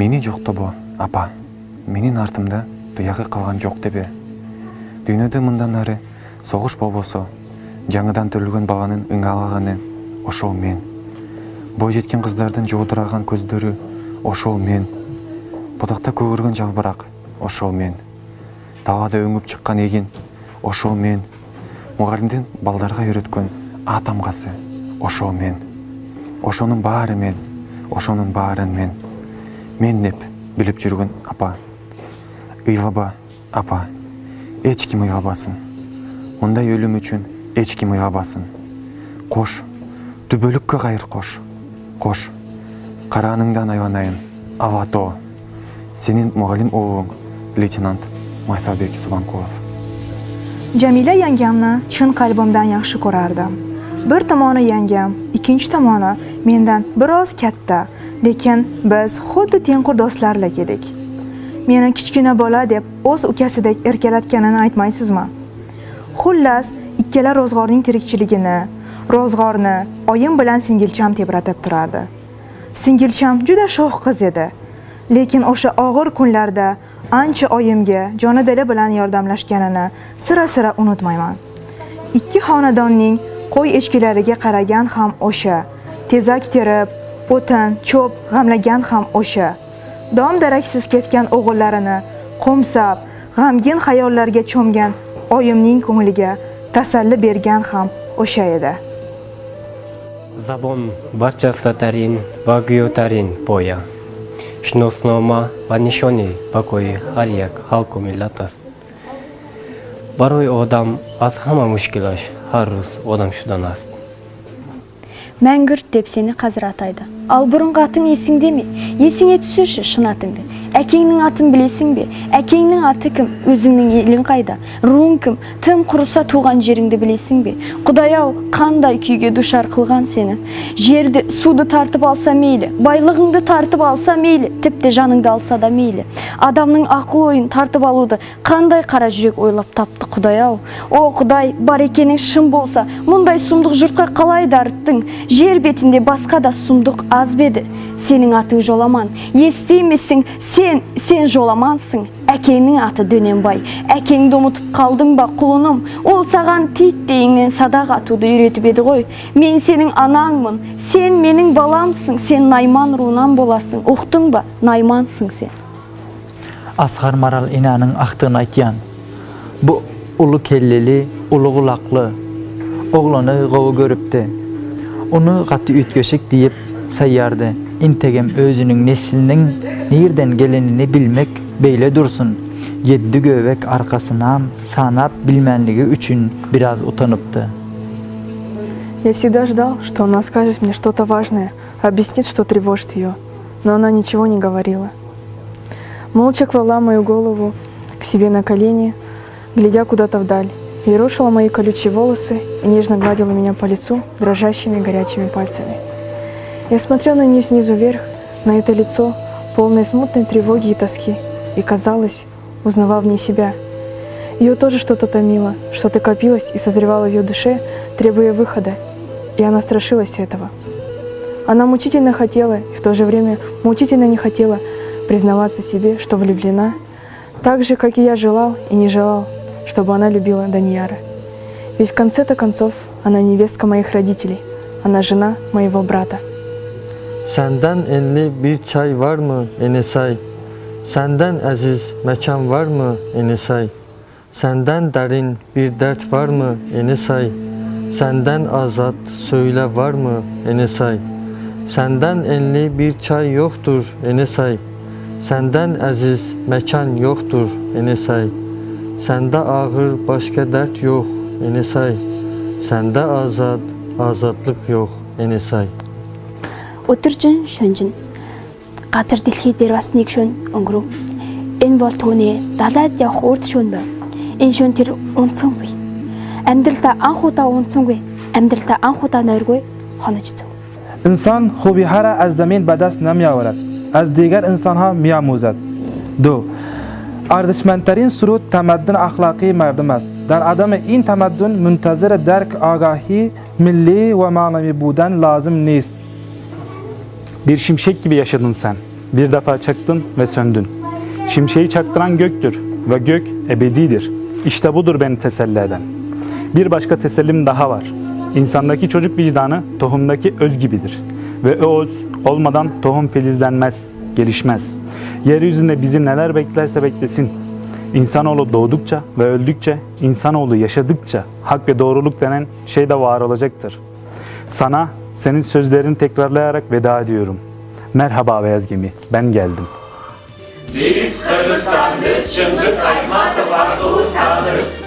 Meni жоқтабы, апа, менин артымда туягы калган жок депе. Дүйнөдө мындан ары согуш болбосо, жаңыдан төрөлгөн баланын ыңгалаганы ошол мен. Бой жеткен кыздардын жоодураган көздөрү ошол мен. Будакта көгөргөн жалбырак ошол мен. Талада өңүп чыккан эгин ошол мен. Мугалимдин балдарга үйрөткөн а тамгасы ошол мен. Ошонун баары мен, ошонун баарын мен. Мен деп билип жүргөн апа. Ыйлаба, апа. Эч ким ыйлабасын. Мындай өлүм үчүн эч ким ыйлабасын. Кош, түбөлүккө кайыр кош. Кош, карааныңдан айланайын. Алато. Сенин мугалим уулуң, лейтенант Майсалбек Субанкулов. Jamila yangamni chin qalbimdan yaxshi ko'rardim. Bir tomoni yangam, ikkinchi tomoni mendan biroz katta, lekin biz xuddi tengqur do'stlardek edik. Meni kichkina bola deb o'z ukasidek erkalatganini aytmaysizmi? Xullas, ikkala ro'zg'orning tirikchiligini, ro'zg'orni oyim bilan singilcham tebratib turardi. Singilcham juda sho'x qiz edi, lekin o'sha og'ir kunlarda ancha oyimga jonidili bilan yordamlashganini sira unutmayman. Ikki xonadonning qo'y echkilariga qaragan ham o'sha, tezak terib, o'tin, cho'p g'amlagan ham o'sha. Dom daraksiz ketgan o'g'illarini qo'msab, g'amgin xayollarga cho'mgan oyimning ko'ngliga tasalli bergan ham o'sha edi. Забон барчасы тарин, вагю тарин поя. Шноснома ванишони покои харьяк халку миллатас. Барой одам аз хама мушкилаш, харрус одам шуданас. Мәңгүрт деп сені қазір атайды. Ал бұрынғы атың есіңде ме? Есіңе түсірші шын атыңды. Әкеңнің атын білесің бе? Әкеңнің аты кім? Өзіңнің елің қайда? Руың кім? Тым құрыса туған жеріңді білесің бе? Құдай-ау, қандай күйге душар қылған сені? Жерді, суды тартып алса мейлі, байлығыңды тартып алса мейлі, тіпті жаныңды алса да мейлі. Адамның ақыл ойын тартып алуды қандай қара жүрек ойлап тапты Құдай-ау? О Құдай, бар екенің шын болса, мұндай сұмдық жұртқа қалай дарыттың? Жер бетінде басқа да сұмдық аз беді. Сенің атың Жоламан, естимесің, сен Жоламансың. Әкеңнің аты Дөненбай. Әкеңді ұмытып қалдың ба құлыным? Ол саған тит дейіннен садақ атуды үйретіп еді ғой. Мен сенің анаңмын, сен менің баламсың, сен Найман руынан боласың. Ұқтың ба? Наймансың сен. Asgar Maral inanın aktığını aytyan. Bu ulu kelleli, ulu kulaklı. Oğlanı qovu görüptü. Onu katı ütköşek deyip sayyardı. İntegem özünün neslinin nereden gelenini bilmek beyle dursun. 7 gövek arkasından sanap bilmenligi üçün biraz utanıptı. Я всегда ждал, что она скажет мне что-то важное, объяснит, что тревожит ее, но она ничего не говорила. Молча клала мою голову к себе на колени, глядя куда-то вдаль, и рушила мои колючие волосы и нежно гладила меня по лицу дрожащими горячими пальцами. Я смотрел на нее снизу вверх, на это лицо, полное смутной тревоги и тоски, и, казалось, узнавал в ней себя. Ее тоже что-то томило, что-то копилось и созревало в ее душе, требуя выхода, и она страшилась этого. Она мучительно хотела и в то же время мучительно не хотела признаваться себе, что влюблена, так же, как и я желал и не желал, чтобы она любила Данияра. Ведь в конце-то концов она невестка моих родителей, она жена моего брата. Senden enli bir çay var mı Enesay? Senden aziz mekan var mı Enesay? Senden derin bir dert var mı Enesay? Senden azat söyle var mı Enesay? Senden enli bir çay yoktur Enesay. Senden aziz mekan yoktur Enesay. Sende ağır başka dert yok Enesay. Sende azatlık yok Enesay. Өтіржін шөнжін. Газар дэлхий дээр бас нэг шөн өнгөрөв. Энэ бол түүний далайд явах урд шөн байв. Энэ шөн тэр унцсангүй. Амьдралдаа анх удаа унцсангүй. Амьдралдаа анх удаа нойргүй хонож зүв. انسان خوبی‌ها را از زمین به دست نمی‌آورد، از دیگر انسان‌ها می‌آموزد. 2. ارزشمندترین سرود تمدن اخلاقی مردم است. در عدم این تمدن منتظر درک آگاهی milli ve manevi buden lazım نیست. Bir şimşek gibi yaşadın sen. Bir defa çaktın ve söndün. Şimşeği çaktıran göktür ve gök ebedidir. İşte budur beni teselli eden. Bir başka tesellim daha var. İnsandaki çocuk vicdanı tohumdaki öz gibidir. Ve o öz olmadan tohum filizlenmez, gelişmez. Yeryüzünde bizi neler beklerse beklesin. İnsanoğlu doğdukça ve öldükçe, insanoğlu yaşadıkça hak ve doğruluk denen şey de var olacaktır. Sana senin sözlerini tekrarlayarak veda ediyorum. Merhaba beyaz gemi, ben geldim. Biz Kırgızistan'da Çıngiz Aytmatov adlı tanrı